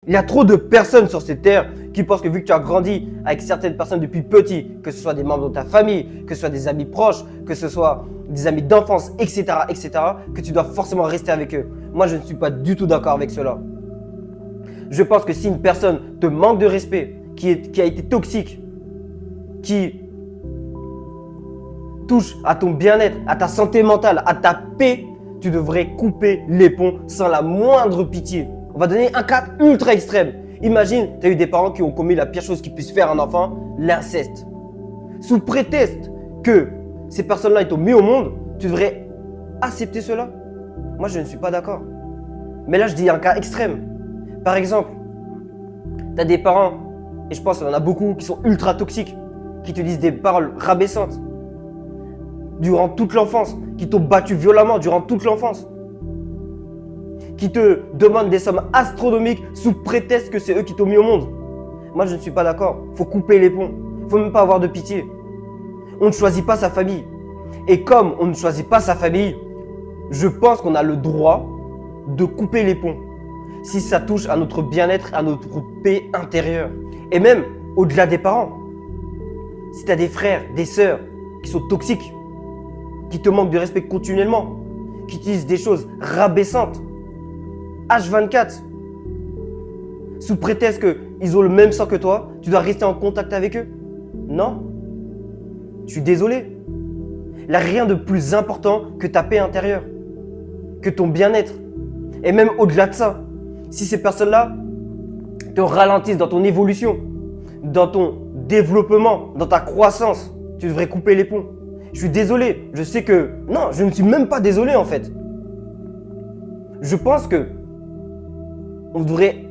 Il y a trop de personnes sur cette terre qui pensent que vu que tu as grandi avec certaines personnes depuis petit, que ce soit des membres de ta famille, que ce soit des amis proches, que ce soit des amis d'enfance, etc., que tu dois forcément rester avec eux. Moi, je ne suis pas du tout d'accord avec cela. Je pense que si une personne te manque de respect, qui a été toxique, qui touche à ton bien-être, à ta santé mentale, à ta paix, tu devrais couper les ponts sans la moindre pitié. On va donner un cas ultra extrême. Imagine, tu as eu des parents qui ont commis la pire chose qu'ils puissent faire à un enfant, l'inceste. Sous prétexte que ces personnes-là t'ont mis au monde, tu devrais accepter cela. Moi, je ne suis pas d'accord. Mais là, je dis un cas extrême. Par exemple, tu as des parents, et je pense qu'il y en a beaucoup, qui sont ultra toxiques, qui te disent des paroles rabaissantes durant toute l'enfance, qui t'ont battu violemment durant toute l'enfance, qui te demandent des sommes astronomiques sous prétexte que c'est eux qui t'ont mis au monde. Moi, je ne suis pas d'accord. Il faut couper les ponts. Il ne faut même pas avoir de pitié. On ne choisit pas sa famille. Et comme on ne choisit pas sa famille, je pense qu'on a le droit de couper les ponts. Si ça touche à notre bien-être, à notre paix intérieure. Et même au-delà des parents. Si tu as des frères, des sœurs qui sont toxiques, qui te manquent de respect continuellement, qui utilisent des choses rabaissantes, H24, sous prétexte qu'ils ont le même sang que toi, tu dois rester en contact avec eux? Non. Je suis désolé. Il n'y a rien de plus important que ta paix intérieure, que ton bien-être. Et même au-delà de ça, si ces personnes-là te ralentissent dans ton évolution, dans ton développement, dans ta croissance, tu devrais couper les ponts. Je suis désolé. Je sais que... Non, je ne suis même pas désolé en fait. Je pense que on devrait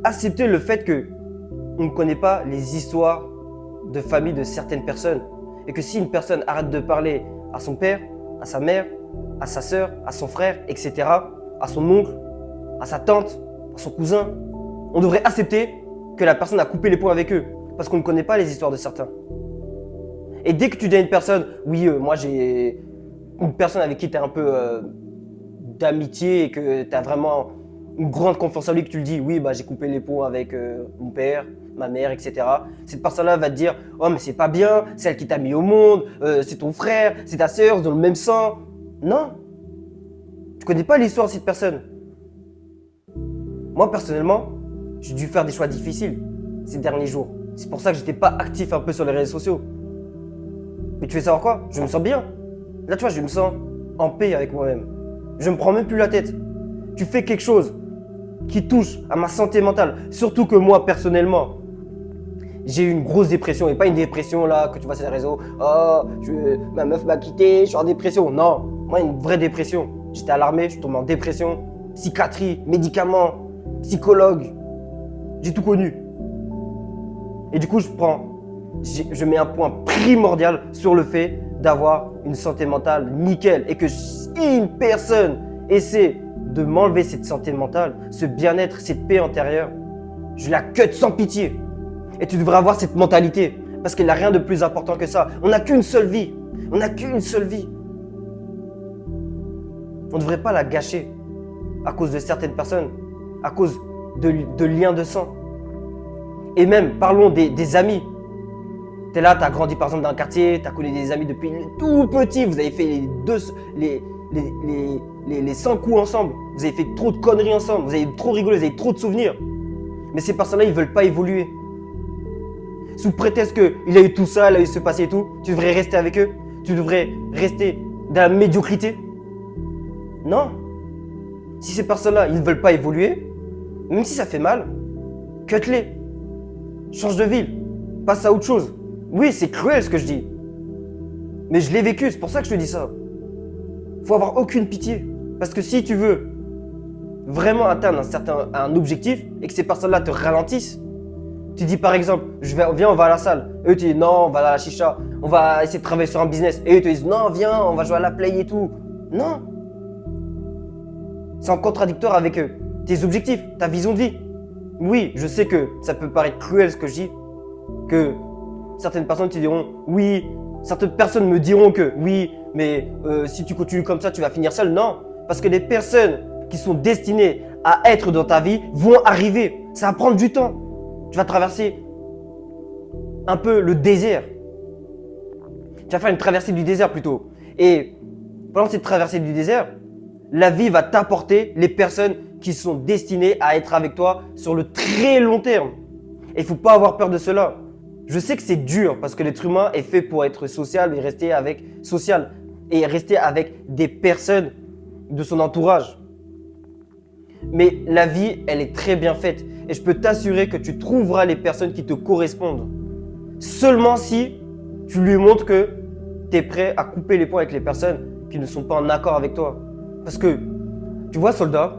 accepter le fait que on ne connaît pas les histoires de famille de certaines personnes. Et que si une personne arrête de parler à son père, à sa mère, à sa sœur, à son frère, etc., à son oncle, à sa tante, à son cousin, on devrait accepter que la personne a coupé les ponts avec eux. Parce qu'on ne connaît pas les histoires de certains. Et dès que tu dis à une personne, oui, moi j'ai une personne avec qui tu es un peu d'amitié et que tu as vraiment une grande confiance en lui, que tu le dis, oui, bah, j'ai coupé les ponts avec mon père, ma mère, etc. Cette personne-là va te dire, oh, mais c'est pas bien, c'est elle qui t'a mis au monde, c'est ton frère, c'est ta sœur, ils ont le même sang. Non, tu connais pas l'histoire de cette personne. Moi, personnellement, j'ai dû faire des choix difficiles ces derniers jours. C'est pour ça que j'étais pas actif un peu sur les réseaux sociaux. Mais tu veux savoir quoi? Je me sens bien. Là, tu vois, je me sens en paix avec moi-même. Je me prends même plus la tête. Tu fais quelque chose qui touche à ma santé mentale. Surtout que moi, personnellement, j'ai eu une grosse dépression. Et pas une dépression là que tu vois sur les réseaux. Oh, ma meuf m'a quitté, je suis en dépression. Non, moi, une vraie dépression. J'étais à l'armée, je suis tombé en dépression. Psychiatrie, médicaments, psychologue. J'ai tout connu. Et du coup, je mets un point primordial sur le fait d'avoir une santé mentale nickel. Et que si une personne essaie de m'enlever cette santé mentale, ce bien-être, cette paix intérieure, je la cut sans pitié. Et tu devrais avoir cette mentalité. Parce qu'il n'y a rien de plus important que ça. On n'a qu'une seule vie. On n'a qu'une seule vie. On ne devrait pas la gâcher à cause de certaines personnes, à cause de liens de sang. Et même, parlons des amis. Tu es là, tu as grandi par exemple dans un quartier, tu as connu des amis depuis tout petit, vous avez fait les 100 coups ensemble, vous avez fait trop de conneries ensemble, vous avez trop rigolé, vous avez trop de souvenirs. Mais ces personnes-là, ils ne veulent pas évoluer. Sous prétexte qu'il a eu tout ça, il a eu ce passé et tout, tu devrais rester avec eux, tu devrais rester dans la médiocrité. Non. Si ces personnes-là, ils ne veulent pas évoluer, même si ça fait mal, cut-les. Change de ville, passe à autre chose. Oui, c'est cruel ce que je dis. Mais je l'ai vécu, c'est pour ça que je te dis ça. Faut avoir aucune pitié. Parce que si tu veux vraiment atteindre un objectif et que ces personnes-là te ralentissent, tu dis par exemple, viens, on va à la salle. Eux te disent non, on va à la chicha. On va essayer de travailler sur un business. Et eux te disent non, viens, on va jouer à la play et tout. Non. C'est en contradictoire avec tes objectifs, ta vision de vie. Oui, je sais que ça peut paraître cruel ce que je dis, que certaines personnes te diront oui, certaines personnes me diront que oui, mais si tu continues comme ça, tu vas finir seul. Non, parce que les personnes qui sont destinés à être dans ta vie vont arriver. Ça va prendre du temps. Tu vas traverser un peu le désert. Tu vas faire une traversée du désert plutôt. Et pendant cette traversée du désert, la vie va t'apporter les personnes qui sont destinées à être avec toi sur le très long terme. Et il ne faut pas avoir peur de cela. Je sais que c'est dur parce que l'être humain est fait pour être social et rester avec des personnes de son entourage. Mais la vie, elle est très bien faite. Et je peux t'assurer que tu trouveras les personnes qui te correspondent. Seulement si tu lui montres que tu es prêt à couper les ponts avec les personnes qui ne sont pas en accord avec toi. Parce que, tu vois, soldat,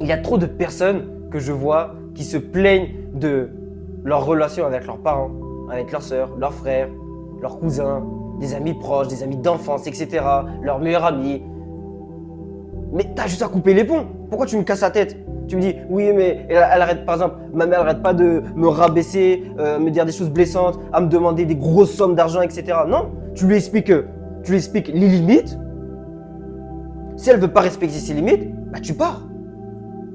il y a trop de personnes que je vois qui se plaignent de leur relation avec leurs parents, avec leurs sœurs, leurs frères, leurs cousins, des amis proches, des amis d'enfance, etc., leurs meilleurs amis. Mais t'as juste à couper les ponts. Pourquoi tu me casses la tête? Tu me dis, oui, mais elle arrête, par exemple, ma mère arrête pas de me rabaisser, me dire des choses blessantes, à me demander des grosses sommes d'argent, etc. Non, tu lui expliques les limites. Si elle veut pas respecter ses limites, bah tu pars.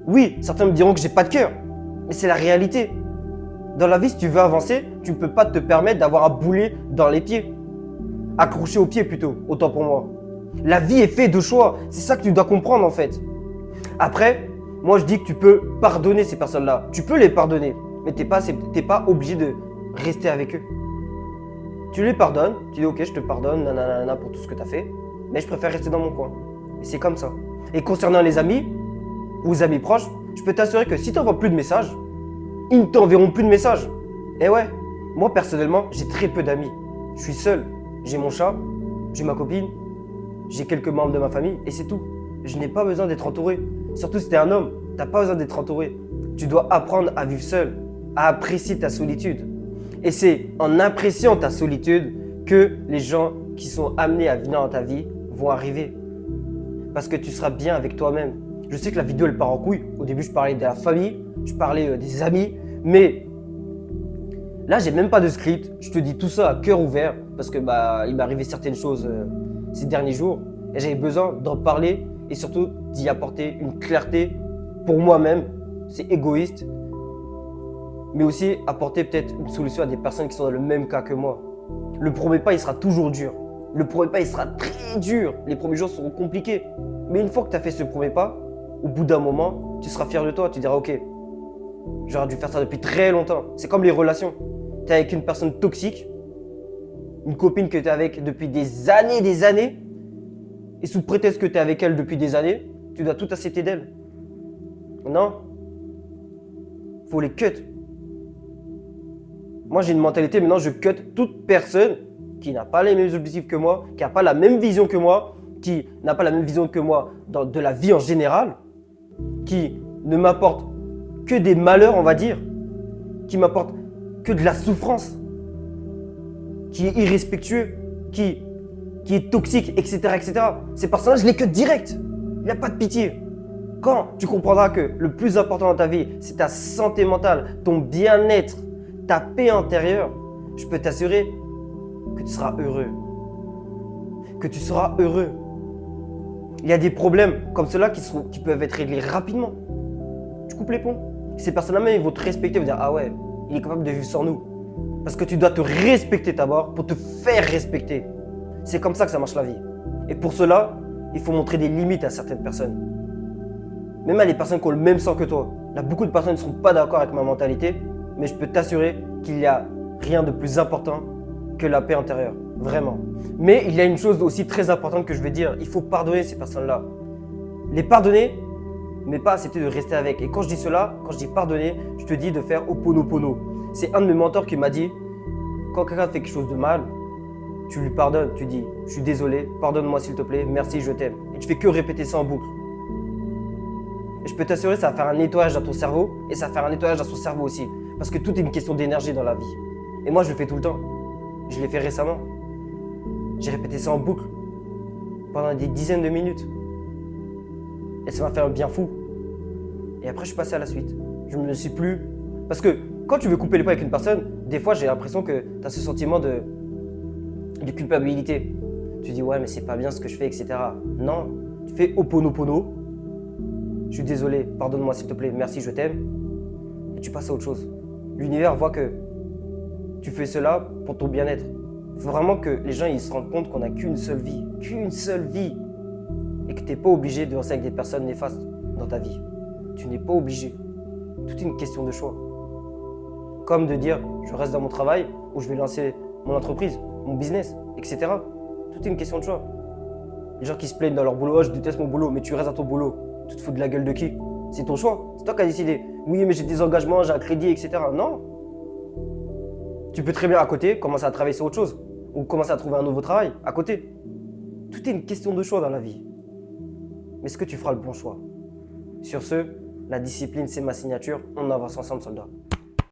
Oui, certains me diront que j'ai pas de cœur, mais c'est la réalité. Dans la vie, si tu veux avancer, tu ne peux pas te permettre d'avoir un boulet dans les pieds. Accroché aux pieds plutôt, autant pour moi. La vie est faite de choix. C'est ça que tu dois comprendre en fait. Après, moi je dis que tu peux pardonner ces personnes-là. Tu peux les pardonner, mais t'es pas obligé de rester avec eux. Tu les pardonnes, tu dis ok, je te pardonne, nanana pour tout ce que tu as fait, mais je préfère rester dans mon coin. Et c'est comme ça. Et concernant les amis, ou les amis proches, je peux t'assurer que si tu n'envoies plus de messages, ils ne t'enverront plus de messages. Et ouais, moi personnellement, j'ai très peu d'amis. Je suis seul. J'ai mon chat, j'ai ma copine, j'ai quelques membres de ma famille et c'est tout. Je n'ai pas besoin d'être entouré. Surtout si tu es un homme, tu n'as pas besoin d'être entouré. Tu dois apprendre à vivre seul, à apprécier ta solitude. Et c'est en appréciant ta solitude que les gens qui sont amenés à venir dans ta vie vont arriver. Parce que tu seras bien avec toi-même. Je sais que la vidéo elle part en couille. Au début je parlais de la famille, je parlais des amis, mais là j'ai même pas de script. Je te dis tout ça à cœur ouvert parce que il m'est arrivé certaines choses ces derniers jours et j'avais besoin d'en parler et surtout d'y apporter une clarté pour moi-même. C'est égoïste, mais aussi apporter peut-être une solution à des personnes qui sont dans le même cas que moi. Le premier pas il sera toujours dur. Le premier pas il sera très dur. Les premiers jours seront compliqués. Mais une fois que tu as fait ce premier pas, au bout d'un moment, tu seras fier de toi. Tu diras ok, j'aurais dû faire ça depuis très longtemps. C'est comme les relations. Tu es avec une personne toxique, une copine que tu es avec depuis des années, et sous prétexte que tu es avec elle depuis des années, tu dois tout accepter d'elle. Non. Faut les cut. Moi j'ai une mentalité, maintenant je cut toute personne qui n'a pas les mêmes objectifs que moi, qui n'a pas la même vision que moi, qui n'a pas la même vision que moi de la vie en général, qui ne m'apporte que des malheurs, on va dire, qui m'apporte que de la souffrance, qui est irrespectueux, qui est toxique, etc., etc. Ces personnes-là, je les cut direct. Il n'y a pas de pitié. Quand tu comprendras que le plus important dans ta vie, c'est ta santé mentale, ton bien-être, ta paix intérieure, je peux t'assurer que tu seras heureux. Que tu seras heureux. Il y a des problèmes comme ceux-là qui peuvent être réglés rapidement. Tu coupes les ponts. Ces personnes-là même, ils vont te respecter, ils vont dire ah ouais, il est capable de vivre sans nous. Parce que tu dois te respecter d'abord pour te faire respecter. C'est comme ça que ça marche la vie. Et pour cela, il faut montrer des limites à certaines personnes. Même à les personnes qui ont le même sang que toi. Là, beaucoup de personnes ne sont pas d'accord avec ma mentalité, mais je peux t'assurer qu'il n'y a rien de plus important que la paix intérieure. Vraiment. Mais il y a une chose aussi très importante que je vais dire. Il faut pardonner ces personnes-là. Les pardonner, mais pas accepter de rester avec. Et quand je dis cela, quand je dis pardonner, je te dis de faire Ho'oponopono. C'est un de mes mentors qui m'a dit, quand quelqu'un fait quelque chose de mal, tu lui pardonnes, tu dis, je suis désolé, pardonne-moi s'il te plaît, merci, je t'aime. Et tu fais que répéter ça en boucle. Et je peux t'assurer, ça va faire un nettoyage dans ton cerveau et ça va faire un nettoyage dans son cerveau aussi. Parce que tout est une question d'énergie dans la vie. Et moi, je le fais tout le temps. Je l'ai fait récemment. J'ai répété ça en boucle pendant des dizaines de minutes. Et ça m'a fait un bien fou. Et après, je suis passé à la suite. Je ne me suis plus... Parce que quand tu veux couper les ponts avec une personne, des fois, j'ai l'impression que tu as ce sentiment de culpabilité. Tu dis, ouais, mais c'est pas bien ce que je fais, etc. Non, tu fais Ho'oponopono. je suis désolé, pardonne-moi s'il te plaît, merci, je t'aime. Et tu passes à autre chose. L'univers voit que tu fais cela pour ton bien-être. Il faut vraiment que les gens ils se rendent compte qu'on n'a qu'une seule vie. Qu'une seule vie. Et que tu n'es pas obligé de danser avec des personnes néfastes dans ta vie. Tu n'es pas obligé. Tout est une question de choix. Comme de dire, je reste dans mon travail ou je vais lancer mon entreprise, mon business, etc. Tout est une question de choix. Les gens qui se plaignent dans leur boulot, oh, je déteste mon boulot, mais tu restes dans ton boulot. Tu te fous de la gueule de qui? C'est ton choix. C'est toi qui as décidé. Oui, mais j'ai des engagements, j'ai un crédit, etc. Non. Tu peux très bien à côté commencer à travailler sur autre chose. Ou commencer à trouver un nouveau travail à côté. Tout est une question de choix dans la vie. Mais est-ce que tu feras le bon choix? Sur ce, la discipline, c'est ma signature. On avance ensemble, soldat.